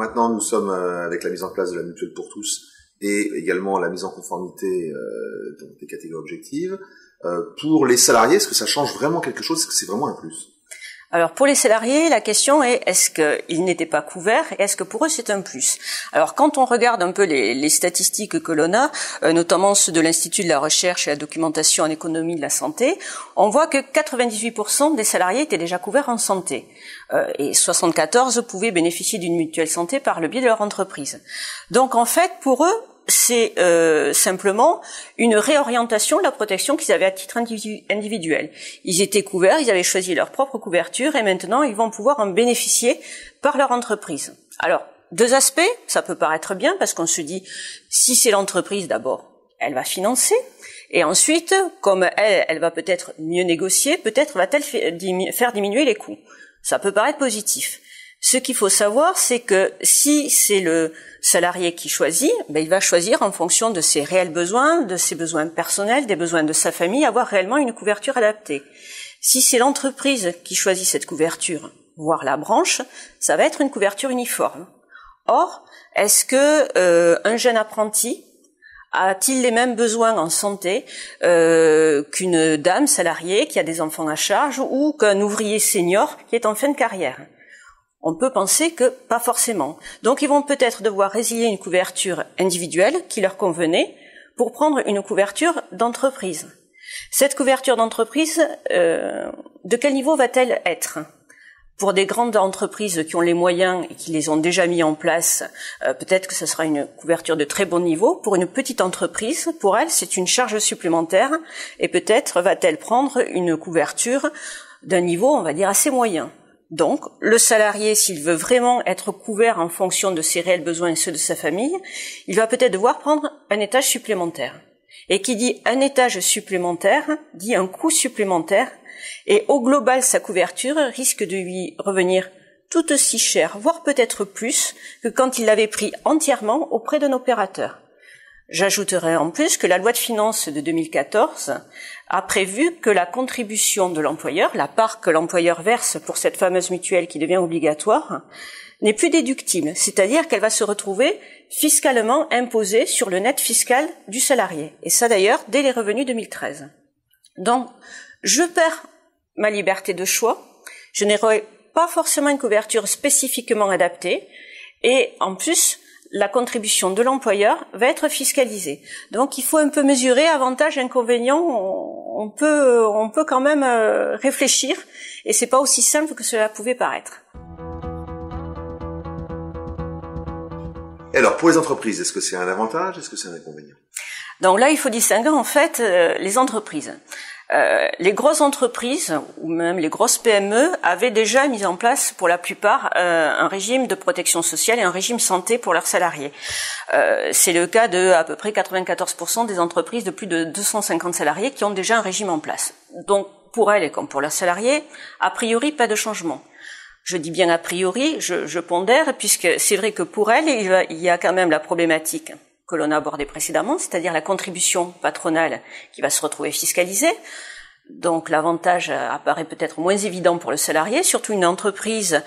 maintenant, nous sommes avec la mise en place de la mutuelle pour tous et également la mise en conformité des catégories objectives. Pour les salariés, est-ce que ça change vraiment quelque chose? Est-ce que c'est vraiment un plus? Alors pour les salariés, la question est est-ce qu'ils n'étaient pas couverts et est-ce que pour eux c'est un plus? Alors quand on regarde un peu les statistiques que l'on a, notamment ceux de l'Institut de la recherche et la documentation en économie de la santé, on voit que 98% des salariés étaient déjà couverts en santé et 74 pouvaient bénéficier d'une mutuelle santé par le biais de leur entreprise. Donc en fait pour eux, c'est simplement une réorientation de la protection qu'ils avaient à titre individuel. Ils étaient couverts, ils avaient choisi leur propre couverture et maintenant ils vont pouvoir en bénéficier par leur entreprise. Alors, deux aspects, ça peut paraître bien parce qu'on se dit, si c'est l'entreprise d'abord, elle va financer et ensuite, comme elle va peut-être mieux négocier, peut-être va-t-elle faire diminuer les coûts. Ça peut paraître positif. Ce qu'il faut savoir, c'est que si c'est le salarié qui choisit, il va choisir en fonction de ses réels besoins, de ses besoins personnels, des besoins de sa famille, avoir réellement une couverture adaptée. Si c'est l'entreprise qui choisit cette couverture, voire la branche, ça va être une couverture uniforme. Or, est-ce que un jeune apprenti a-t-il les mêmes besoins en santé qu'une dame salariée qui a des enfants à charge ou qu'un ouvrier senior qui est en fin de carrière? On peut penser que pas forcément. Donc ils vont peut-être devoir résilier une couverture individuelle qui leur convenait pour prendre une couverture d'entreprise. Cette couverture d'entreprise, de quel niveau va-t-elle être? Pour des grandes entreprises qui ont les moyens et qui les ont déjà mis en place, peut-être que ce sera une couverture de très bon niveau. Pour une petite entreprise, pour elle, c'est une charge supplémentaire et peut-être va-t-elle prendre une couverture d'un niveau, on va dire, assez moyen. Donc, le salarié, s'il veut vraiment être couvert en fonction de ses réels besoins et ceux de sa famille, il va peut-être devoir prendre un étage supplémentaire. Et qui dit un étage supplémentaire, dit un coût supplémentaire, et au global, sa couverture risque de lui revenir tout aussi cher, voire peut-être plus, que quand il l'avait pris entièrement auprès d'un opérateur. J'ajouterai en plus que la loi de finances de 2014 a prévu que la contribution de l'employeur, la part que l'employeur verse pour cette fameuse mutuelle qui devient obligatoire, n'est plus déductible, c'est-à-dire qu'elle va se retrouver fiscalement imposée sur le net fiscal du salarié. Et ça d'ailleurs dès les revenus 2013. Donc, je perds ma liberté de choix, je n'aurai pas forcément une couverture spécifiquement adaptée, et en plus, la contribution de l'employeur va être fiscalisée. Donc il faut un peu mesurer avantages, inconvénients, on peut quand même réfléchir, et c'est pas aussi simple que cela pouvait paraître. Et alors pour les entreprises, est-ce que c'est un avantage, est-ce que c'est un inconvénient? Donc là il faut distinguer en fait les entreprises. Les grosses entreprises ou même les grosses PME avaient déjà mis en place pour la plupart un régime de protection sociale et un régime santé pour leurs salariés. C'est le cas de à peu près 94% des entreprises de plus de 250 salariés qui ont déjà un régime en place. Donc pour elles et comme pour leurs salariés, a priori pas de changement. Je dis bien a priori, je pondère, puisque c'est vrai que pour elles, il y a quand même la problématique que l'on a abordée précédemment, c'est-à-dire la contribution patronale qui va se retrouver fiscalisée. Donc l'avantage apparaît peut-être moins évident pour le salarié, surtout une entreprise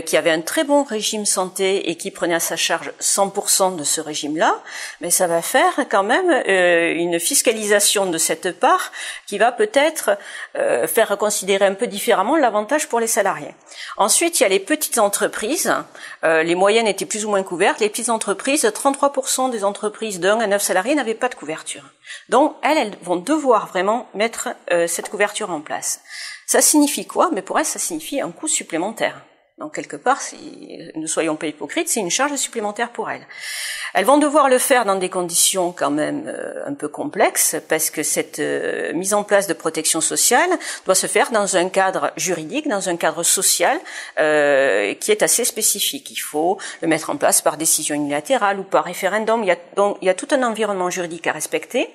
qui avait un très bon régime santé et qui prenait à sa charge 100% de ce régime-là, mais ça va faire quand même une fiscalisation de cette part qui va peut-être faire considérer un peu différemment l'avantage pour les salariés. Ensuite, il y a les petites entreprises, les moyennes étaient plus ou moins couvertes, les petites entreprises, 33% des entreprises de 1 à 9 salariés n'avaient pas de couverture. Donc elles vont devoir vraiment mettre cette couverture en place. Ça signifie quoi? Mais pour elles, ça signifie un coût supplémentaire. Donc quelque part, ne soyons pas hypocrites, c'est une charge supplémentaire pour elles. Elles vont devoir le faire dans des conditions quand même un peu complexes, parce que cette mise en place de protection sociale doit se faire dans un cadre juridique, dans un cadre social qui est assez spécifique. Il faut le mettre en place par décision unilatérale ou par référendum. Donc il y a tout un environnement juridique à respecter.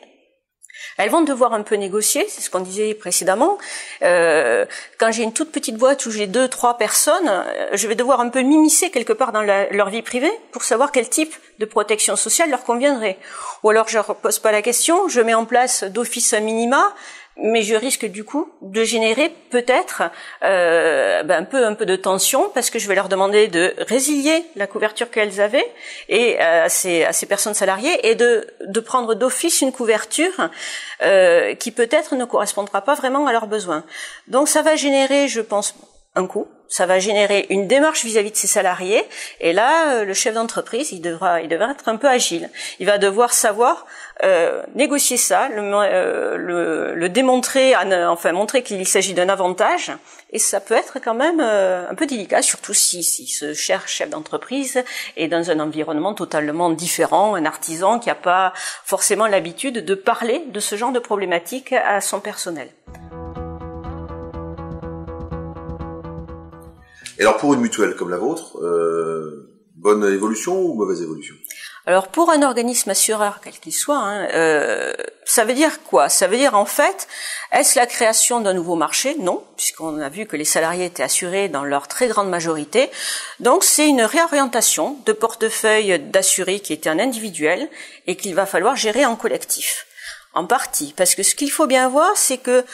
Elles vont devoir un peu négocier, c'est ce qu'on disait précédemment. Quand j'ai une toute petite boîte où j'ai 2-3 personnes, je vais devoir un peu m'immiscer quelque part dans leur vie privée pour savoir quel type de protection sociale leur conviendrait. Ou alors je ne repose pas la question, je mets en place d'office un minima, mais je risque du coup de générer peut-être un peu de tension, parce que je vais leur demander de résilier la couverture qu'elles avaient et à ces personnes salariées, et de prendre d'office une couverture qui peut-être ne correspondra pas vraiment à leurs besoins. Donc ça va générer, je pense, un coût. Ça va générer une démarche vis-à-vis de ses salariés, et là, le chef d'entreprise, il devra être un peu agile. Il va devoir savoir négocier ça, le démontrer, montrer qu'il s'agit d'un avantage, et ça peut être quand même un peu délicat, surtout si ce cher chef d'entreprise est dans un environnement totalement différent, un artisan qui n'a pas forcément l'habitude de parler de ce genre de problématiques à son personnel. Et alors pour une mutuelle comme la vôtre, bonne évolution ou mauvaise évolution? Alors pour un organisme assureur, quel qu'il soit, ça veut dire quoi? Ça veut dire en fait, est-ce la création d'un nouveau marché? Non, puisqu'on a vu que les salariés étaient assurés dans leur très grande majorité. Donc c'est une réorientation de portefeuille d'assurés qui étaient en individuel et qu'il va falloir gérer en collectif. En partie, parce que ce qu'il faut bien voir, c'est que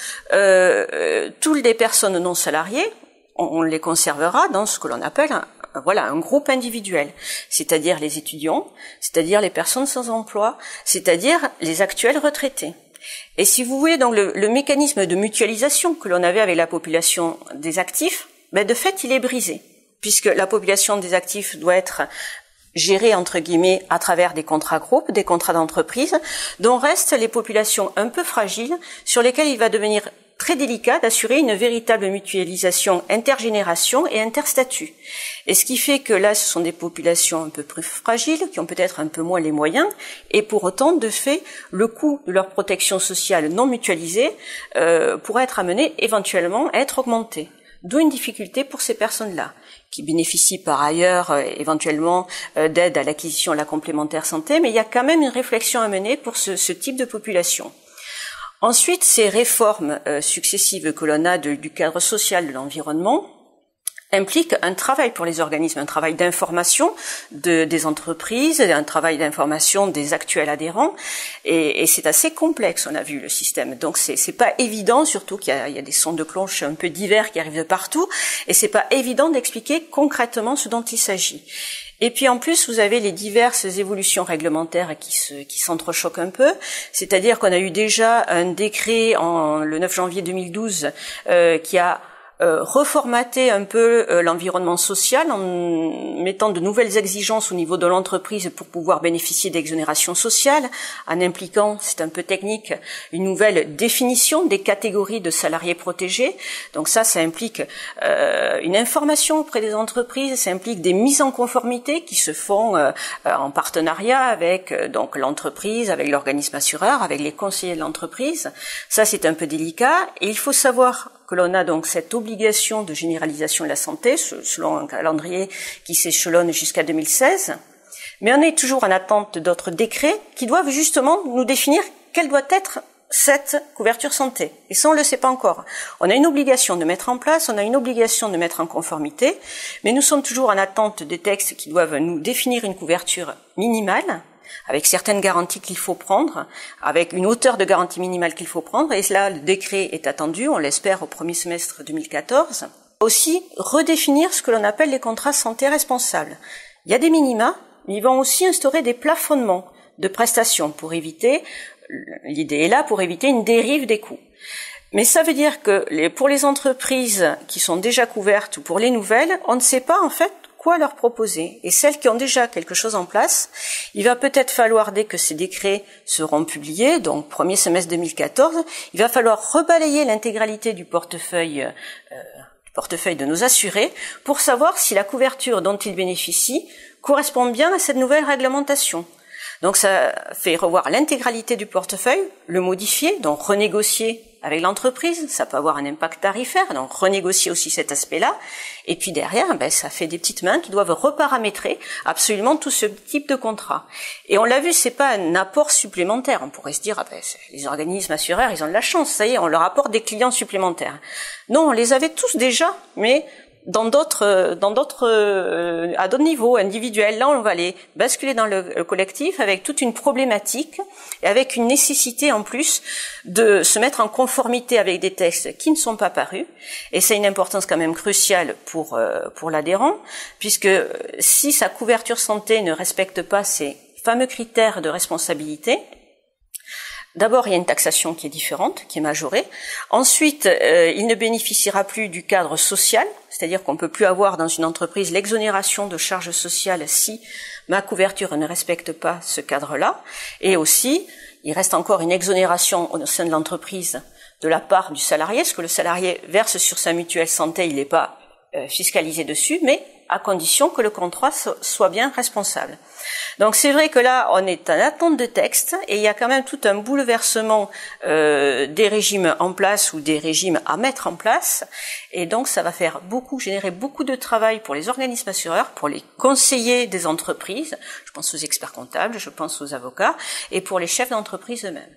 toutes les personnes non salariées, on les conservera dans ce que l'on appelle un groupe individuel, c'est-à-dire les étudiants, c'est-à-dire les personnes sans emploi, c'est-à-dire les actuels retraités. Et si vous voulez, donc le mécanisme de mutualisation que l'on avait avec la population des actifs, de fait, il est brisé, puisque la population des actifs doit être gérée, entre guillemets, à travers des contrats groupes, des contrats d'entreprise, dont restent les populations un peu fragiles, sur lesquelles il va devenir très délicat d'assurer une véritable mutualisation intergénération et interstatut. Et ce qui fait que là, ce sont des populations un peu plus fragiles, qui ont peut-être un peu moins les moyens, et pour autant, de fait, le coût de leur protection sociale non mutualisée pourrait être amené éventuellement à être augmenté. D'où une difficulté pour ces personnes-là, qui bénéficient par ailleurs éventuellement d'aide à l'acquisition de la complémentaire santé, mais il y a quand même une réflexion à mener pour ce type de population. Ensuite, ces réformes successives que l'on a du cadre social de l'environnement impliquent un travail pour les organismes, un travail d'information des entreprises, un travail d'information des actuels adhérents, et c'est assez complexe, on a vu le système. Donc c'est pas évident, surtout qu'il y a des sons de cloche un peu divers qui arrivent de partout, et c'est pas évident d'expliquer concrètement ce dont il s'agit. Et puis en plus, vous avez les diverses évolutions réglementaires qui s'entrechoquent un peu, c'est-à-dire qu'on a eu déjà un décret le 9 janvier 2012 qui a reformater un peu l'environnement social en mettant de nouvelles exigences au niveau de l'entreprise pour pouvoir bénéficier d'exonération sociale, en impliquant, c'est un peu technique, une nouvelle définition des catégories de salariés protégés. Donc ça implique une information auprès des entreprises, ça implique des mises en conformité qui se font en partenariat avec donc l'entreprise, avec l'organisme assureur, avec les conseillers de l'entreprise. Ça c'est un peu délicat, et il faut savoir que l'on a donc cette obligation de généralisation de la santé selon un calendrier qui s'échelonne jusqu'à 2016, mais on est toujours en attente d'autres décrets qui doivent justement nous définir quelle doit être cette couverture santé. Et ça, on ne le sait pas encore. On a une obligation de mettre en place, on a une obligation de mettre en conformité, mais nous sommes toujours en attente des textes qui doivent nous définir une couverture minimale, avec certaines garanties qu'il faut prendre, avec une hauteur de garantie minimale qu'il faut prendre, et là, le décret est attendu, on l'espère, au premier semestre 2014. Aussi, redéfinir ce que l'on appelle les contrats santé responsables. Il y a des minima, mais ils vont aussi instaurer des plafonnements de prestations pour éviter, l'idée est là, pour éviter une dérive des coûts. Mais ça veut dire que pour les entreprises qui sont déjà couvertes ou pour les nouvelles, on ne sait pas en fait quoi leur proposer. Et celles qui ont déjà quelque chose en place, il va peut-être falloir, dès que ces décrets seront publiés, donc premier semestre 2014, il va falloir rebalayer l'intégralité du portefeuille de nos assurés pour savoir si la couverture dont ils bénéficient correspond bien à cette nouvelle réglementation. Donc ça fait revoir l'intégralité du portefeuille, le modifier, donc renégocier avec l'entreprise, ça peut avoir un impact tarifaire, donc renégocier aussi cet aspect-là. Et puis derrière, ça fait des petites mains qui doivent reparamétrer absolument tout ce type de contrat. Et on l'a vu, c'est pas un apport supplémentaire. On pourrait se dire, les organismes assureurs, ils ont de la chance, ça y est, on leur apporte des clients supplémentaires. Non, on les avait tous déjà, mais à d'autres niveaux individuels. Là, on va les basculer dans le collectif avec toute une problématique et avec une nécessité en plus de se mettre en conformité avec des textes qui ne sont pas parus. Et c'est une importance quand même cruciale pour l'adhérent, puisque si sa couverture santé ne respecte pas ces fameux critères de responsabilité, d'abord, il y a une taxation qui est différente, qui est majorée. Ensuite, il ne bénéficiera plus du cadre social, c'est-à-dire qu'on ne peut plus avoir dans une entreprise l'exonération de charges sociales si ma couverture ne respecte pas ce cadre-là. Et aussi, il reste encore une exonération au sein de l'entreprise de la part du salarié, ce que le salarié verse sur sa mutuelle santé, il n'est pas fiscalisé dessus, mais à condition que le contrat soit bien responsable. Donc c'est vrai que là, on est en attente de texte et il y a quand même tout un bouleversement des régimes en place ou des régimes à mettre en place, et donc ça va générer beaucoup de travail pour les organismes assureurs, pour les conseillers des entreprises, je pense aux experts comptables, je pense aux avocats, et pour les chefs d'entreprise eux-mêmes.